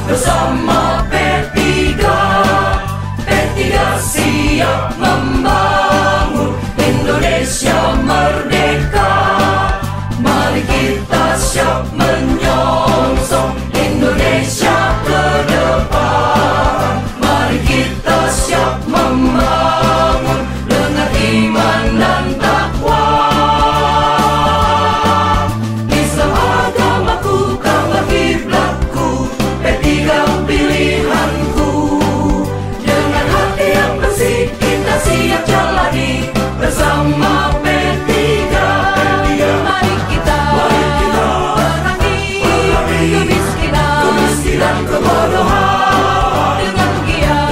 bersama P3. P3 siap membangun Indonesia merdeka. Mari kita siap menyongsong Indonesia ke depan. Mari kita siap membangun dengan iman dan takwa. Islam agamaku, kabar kiblatku, P3 pilihanku. Dengan hati yang bersih kita siap jalani bersama P3. Mari kita perangi kemiskinan, kebodohan dengan giat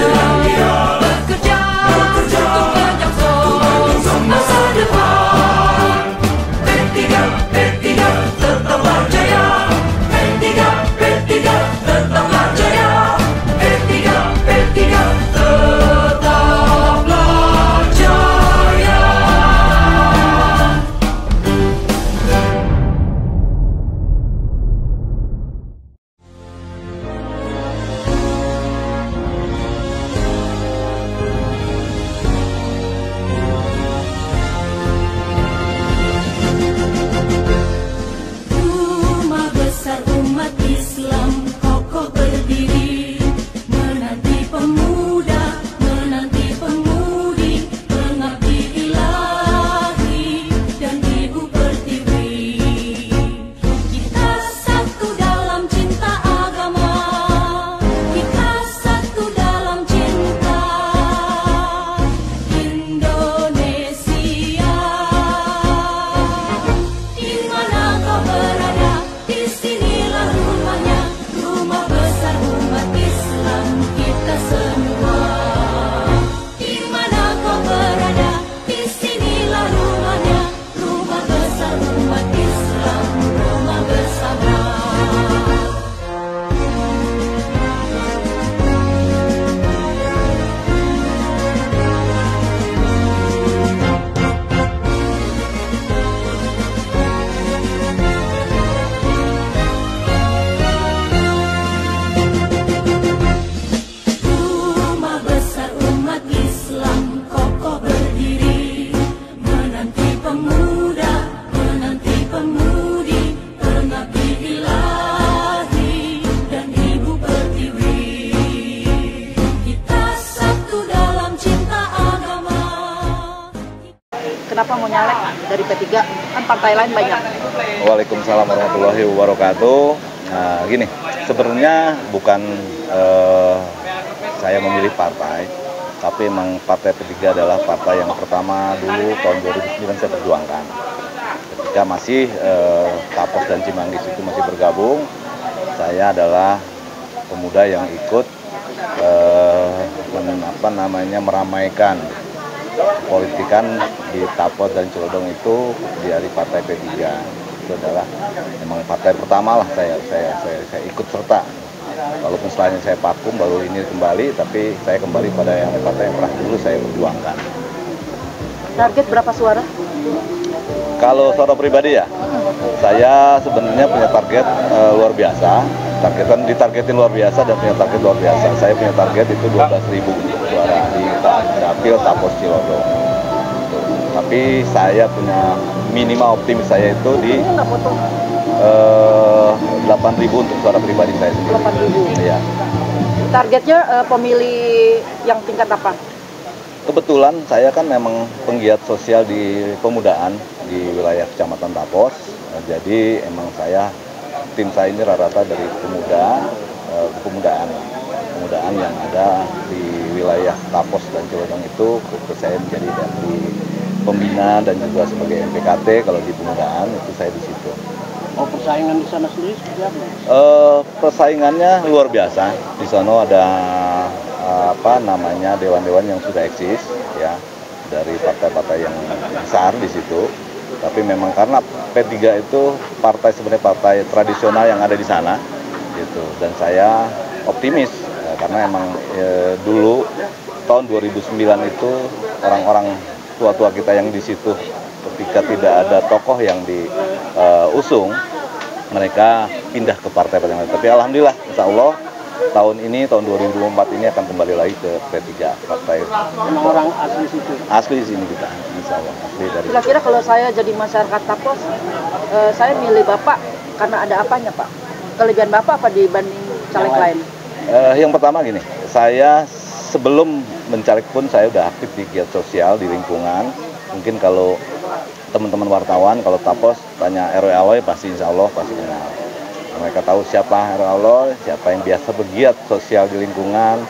bekerja untuk menyongsong masa depan. P3 tetaplah jaya. P3 tetaplah jaya. P3 tetaplah jaya. Rumah besar umat Islam kokoh berdiri, menanti pemuda, menanti pemudi, pengabdi ilahi dan Ibu Pertiwi. Kita satu dalam cinta agama, kita satu dalam cinta Indonesia. Di mana kau berada, di sinilah rumahnya, rumah besar umat Islam kita semua. Di mana kau berada, di sinilah rumahnya, rumah besar umat Islam, rumah bersama. Rumah besar umat Islam kokoh berdiri, menanti pemuda, menanti pemudi, pengabdi ilahi dan Ibu Pertiwi. Kita satu dalam cinta agama. Kenapa mau nyalek dari P3? Kan partai lain banyak. Waalaikumsalam warahmatullahi wabarakatuh. Nah, gini, sebenarnya bukan saya memilih partai, tapi memang partai P3 adalah partai yang pertama dulu tahun 2009 saya perjuangkan. Ketika masih Tapos dan Cimanggis itu masih bergabung, saya adalah pemuda yang ikut meramaikan politikan di Tapos dan Cilodong itu dari partai P3. Itu adalah memang partai pertama lah saya ikut serta. Walaupun setelahnya saya vakum baru ini kembali, tapi saya kembali pada yang partai yang pernah dulu saya perjuangkan. Target berapa suara? Kalau suara pribadi ya, saya sebenarnya punya target luar biasa. Ditargetin luar biasa dan punya target luar biasa. Saya punya target itu 12.000 suara di dapil Tapos Cilodong. Tapi saya punya minimal optimis saya itu di 8.000 untuk suara pribadi saya sendiri. 8.000. Iya. Targetnya pemilih yang tingkat apa? Kebetulan saya kan memang penggiat sosial di pemudaan di wilayah Kecamatan Tapos. Jadi emang tim saya ini rata-rata dari pemudaan yang ada di wilayah Tapos dan Cilodong itu. Saya menjadi dari pembina dan juga sebagai MPKT. Kalau di pemudaan itu saya di situ. Oh, persaingan di sana sendiri seperti apa? Persaingannya luar biasa. Di sana ada dewan-dewan yang sudah eksis ya, dari partai-partai yang besar di situ. Tapi memang karena P3 itu sebenarnya partai tradisional yang ada di sana gitu. Dan saya optimis ya, karena emang dulu tahun 2009 itu orang-orang tua-tua kita yang di situ ketika tidak ada tokoh yang diusung, mereka pindah ke partai-partai lain. Tapi alhamdulillah, insya Allah tahun 2024 ini akan kembali lagi ke P3 partai. Memang orang asli situ. Asli sini kita, insya Allah. Asli dari. Kira-kira kalau saya jadi masyarakat Tapos, saya milih Bapak karena ada apanya Pak? Kelebihan Bapak apa dibanding caleg lain? Yang pertama gini, saya sebelum mencaleg pun saya udah aktif di giat sosial di lingkungan. Mungkin kalau teman-teman wartawan kalau Tapos tanya RW Aloy pasti insya Allah pasti kenal. Mereka tahu siapa RW Aloy, siapa yang biasa bergiat sosial di lingkungan,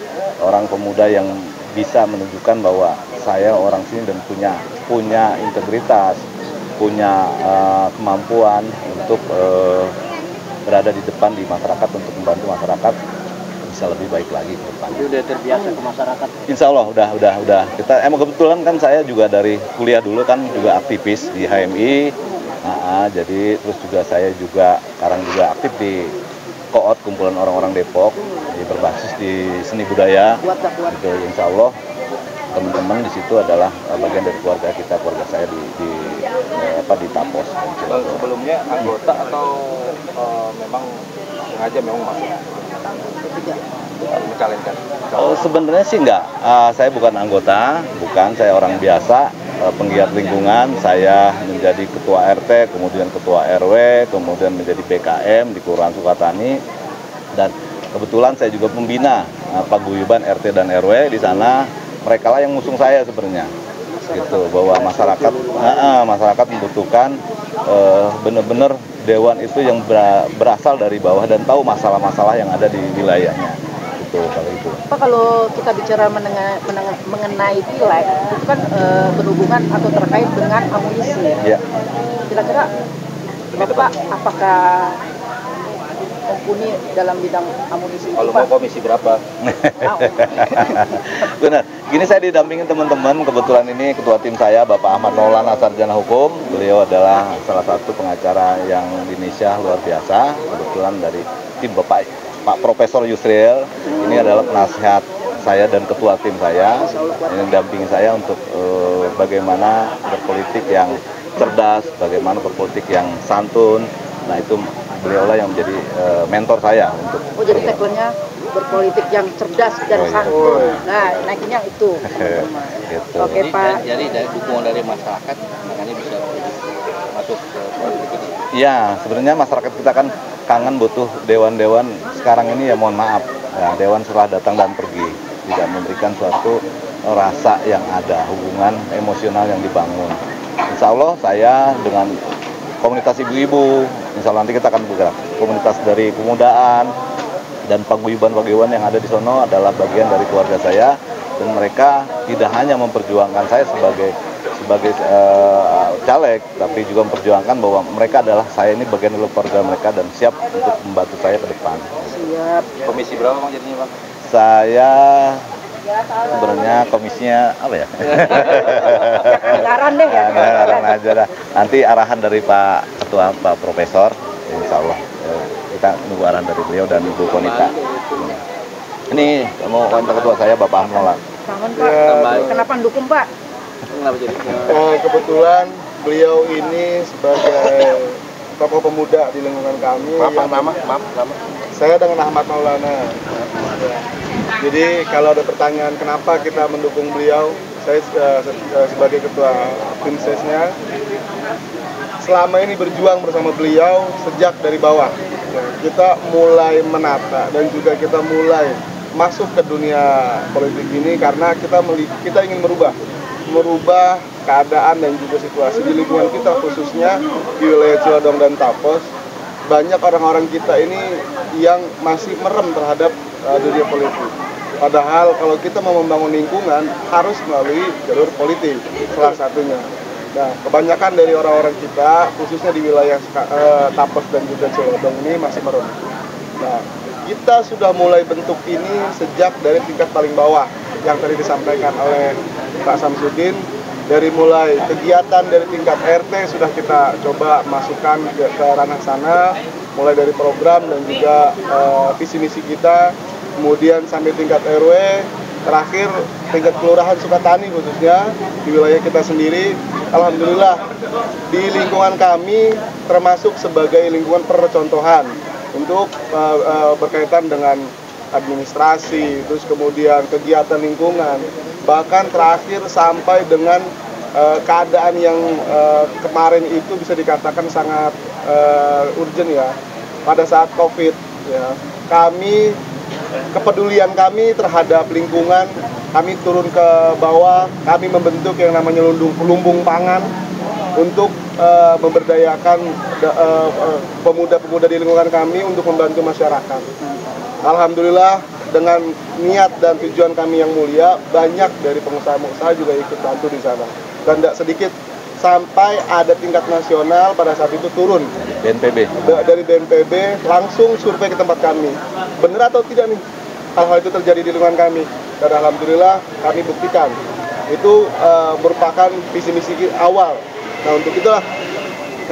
orang pemuda yang bisa menunjukkan bahwa saya orang sini dan punya integritas, punya kemampuan untuk berada di depan di masyarakat untuk membantu masyarakat bisa lebih baik lagi ke depan. Itu udah terbiasa ke masyarakat. Insya Allah udah. Kita emang kebetulan kan saya juga dari kuliah dulu kan juga aktivis di HMI. Jadi terus juga saya juga sekarang juga aktif di KOOT, kumpulan orang-orang Depok, berbasis di seni budaya. Gitu, insya Allah teman-teman di situ adalah bagian dari keluarga kita, keluarga saya di Tapos. Sebelumnya anggota atau memang sengaja memang masuk mencalonkan? Sebenarnya sih enggak. Saya bukan anggota, saya orang biasa, penggiat lingkungan. Saya menjadi ketua RT, kemudian ketua RW, kemudian menjadi BKM di Kelurahan Sukatani, dan kebetulan saya juga pembina paguyuban RT dan RW di sana. Mereka lah yang ngusung saya sebenarnya, gitu, bahwa masyarakat membutuhkan benar-benar dewan itu yang berasal dari bawah dan tahu masalah-masalah yang ada di wilayahnya. Gitu, Kalau kita bicara mengenai pileg, itu kan berhubungan atau terkait dengan amunisi. Ya. Kira-kira Bapak apakah mumpuni dalam bidang amunisi itu, Kalau Pak? mau komisi berapa? Benar. Gini, saya didampingin teman-teman. Kebetulan ini ketua tim saya Bapak Ahmad Maulana, sarjana hukum. Beliau adalah salah satu pengacara yang di Indonesia luar biasa. Kebetulan dari tim Pak Profesor Yusril. Ini adalah penasihat saya dan ketua tim saya. Ini mendampingi saya untuk bagaimana berpolitik yang cerdas, bagaimana berpolitik yang santun. Nah, itu beliaulah yang menjadi mentor saya untuk. Jadi tagline-nya berpolitik yang cerdas dan santun. Nah, naiknya itu. Gitu. Oke, Pak. Jadi dari dukungan dari masyarakat, makanya bisa masuk ke politik ini. Ya, sebenarnya masyarakat kita kan kangen butuh dewan-dewan sekarang ini, ya mohon maaf. Ya, dewan setelah datang dan pergi, tidak memberikan suatu rasa yang ada, hubungan emosional yang dibangun. Insya Allah saya dengan komunitas ibu-ibu, insya Allah nanti kita akan bergerak. Komunitas dari pemudaan dan paguyuban-paguyuban yang ada di sono adalah bagian dari keluarga saya, dan mereka tidak hanya memperjuangkan saya sebagai caleg, tapi juga memperjuangkan bahwa mereka adalah saya ini bagian dari keluarga mereka dan siap untuk membantu saya ke depan. Siap. Komisi berapa Bang jadinya Bang? Saya sebenarnya komisinya apa ya? Anggaran deh ya. Anggaran aja dah. Nanti arahan dari Pak Ketua, Pak Profesor, insya Allah kita nunggu arahan dari beliau dan Ibu Konita. Ini mau kontak ketua saya Bapak Ahmad. Kangen, Pak. Kenapa dukung, Pak? Kebetulan beliau ini sebagai tokoh pemuda di lingkungan kami. Maaf. Saya dengan Ahmad Maulana. Jadi kalau ada pertanyaan kenapa kita mendukung beliau, saya sebagai ketua tim sesnya selama ini berjuang bersama beliau sejak dari bawah. Kita mulai menata dan juga kita mulai masuk ke dunia politik ini karena kita ingin merubah keadaan dan juga situasi di lingkungan kita, khususnya di wilayah Ciledug dan Tapos. Banyak orang-orang kita ini yang masih merem terhadap dunia politik. Padahal kalau kita mau membangun lingkungan harus melalui jalur politik, salah satunya. Nah, kebanyakan dari orang-orang kita, khususnya di wilayah Tapos dan juga Ciledug ini masih merem. Nah, kita sudah mulai bentuk ini sejak dari tingkat paling bawah yang tadi disampaikan oleh Pak Samsudin. Dari mulai kegiatan dari tingkat RT sudah kita coba masukkan ke ranah sana, mulai dari program dan juga visi misi kita, kemudian sampai tingkat RW, terakhir tingkat kelurahan Sukatani khususnya di wilayah kita sendiri. Alhamdulillah di lingkungan kami termasuk sebagai lingkungan percontohan untuk berkaitan dengan administrasi, terus kemudian kegiatan lingkungan, bahkan terakhir sampai dengan keadaan yang kemarin itu bisa dikatakan sangat urgent ya, pada saat COVID ya. Kepedulian kami terhadap lingkungan, kami turun ke bawah, kami membentuk yang namanya lumbung pangan untuk memberdayakan pemuda-pemuda di lingkungan kami untuk membantu masyarakat. Alhamdulillah dengan niat dan tujuan kami yang mulia, banyak dari pengusaha-pengusaha juga ikut bantu di sana. Dan tidak sedikit, sampai ada tingkat nasional pada saat itu turun dari BNPB langsung survei ke tempat kami, benar atau tidak nih hal-hal itu terjadi di lingkungan kami. Dan alhamdulillah kami buktikan itu merupakan visi misi awal. Nah, untuk itulah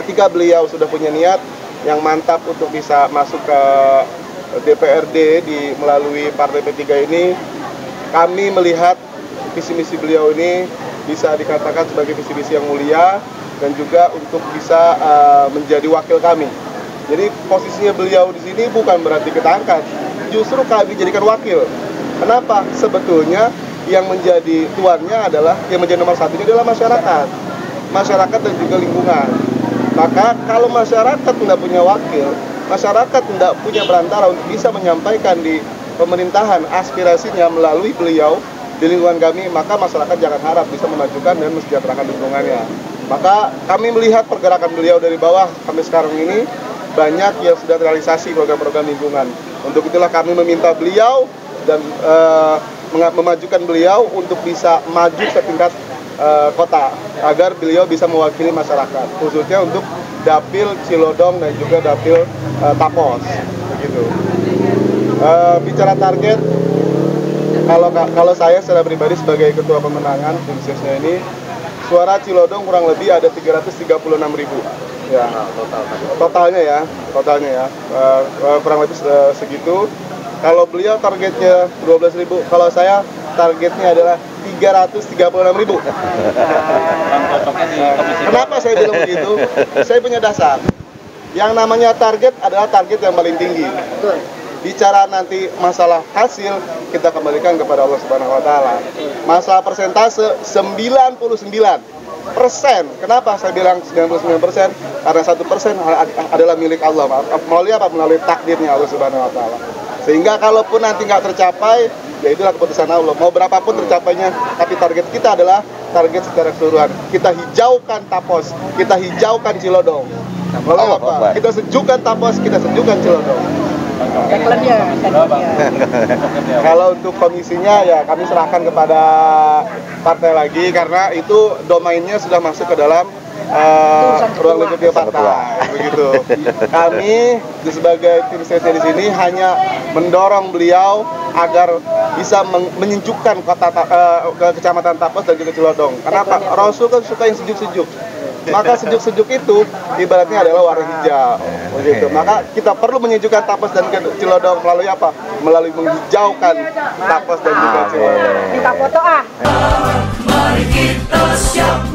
ketika beliau sudah punya niat yang mantap untuk bisa masuk ke DPRD melalui Partai P3 ini, kami melihat visi misi beliau ini bisa dikatakan sebagai visi-visi yang mulia dan juga untuk bisa menjadi wakil kami. Jadi posisinya beliau di sini bukan berarti kita angkat, justru kami jadikan wakil. Kenapa? Sebetulnya yang menjadi tuannya adalah, yang menjadi nomor satunya adalah masyarakat dan juga lingkungan. Maka kalau masyarakat tidak punya wakil, masyarakat tidak punya perantara untuk bisa menyampaikan di pemerintahan aspirasinya melalui beliau di lingkungan kami, maka masyarakat jangan harap bisa memajukan dan mensejahterakan lingkungannya. Maka kami melihat pergerakan beliau dari bawah sampai sekarang ini banyak yang sudah realisasi program-program lingkungan. Untuk itulah kami meminta beliau dan memajukan beliau untuk bisa maju ke tingkat kota, agar beliau bisa mewakili masyarakat, khususnya untuk Dapil Cilodong dan juga Dapil Tapos. Begitu. Bicara target, kalau saya secara pribadi sebagai ketua pemenangan tim sesnya ini, suara Cilodong kurang lebih ada 336.000 ya, totalnya ya kurang lebih segitu. Kalau beliau targetnya 12.000, kalau saya targetnya adalah 336.000. Kenapa saya bilang begitu? Saya punya dasar. Yang namanya target adalah target yang paling tinggi. Bicara nanti masalah hasil, kita kembalikan kepada Allah Subhanahu wa Ta'ala. Masalah persentase 99%. Kenapa saya bilang 99%? Karena 1% adalah milik Allah. Melalui apa? Melalui takdirnya Allah Subhanahu wa Ta'ala. Sehingga kalaupun nanti nggak tercapai, ya itulah keputusan Allah. Mau berapapun tercapainya, tapi target kita adalah target secara keseluruhan. Kita hijaukan Tapos, kita hijaukan Cilodong. Melalui apa? Kita sejukkan Tapos, kita sejukkan Cilodong. Kalau untuk komisinya ya kami serahkan kepada partai lagi, karena itu domainnya sudah masuk ke dalam ruang lingkup partai. Begitu. Kami sebagai tim sesi di sini hanya mendorong beliau agar bisa menyejukkan kota kecamatan Tapos dan juga Cilodong. Kenapa? Rasul kan suka yang sejuk-sejuk. Maka sejuk-sejuk itu ibaratnya adalah warna hijau, begitu. Maka kita perlu menyejukkan Tapos dan Cilodong melalui apa? Melalui menghijaukan Tapos dan juga Cilodong. Minta foto ah. Mari kita siap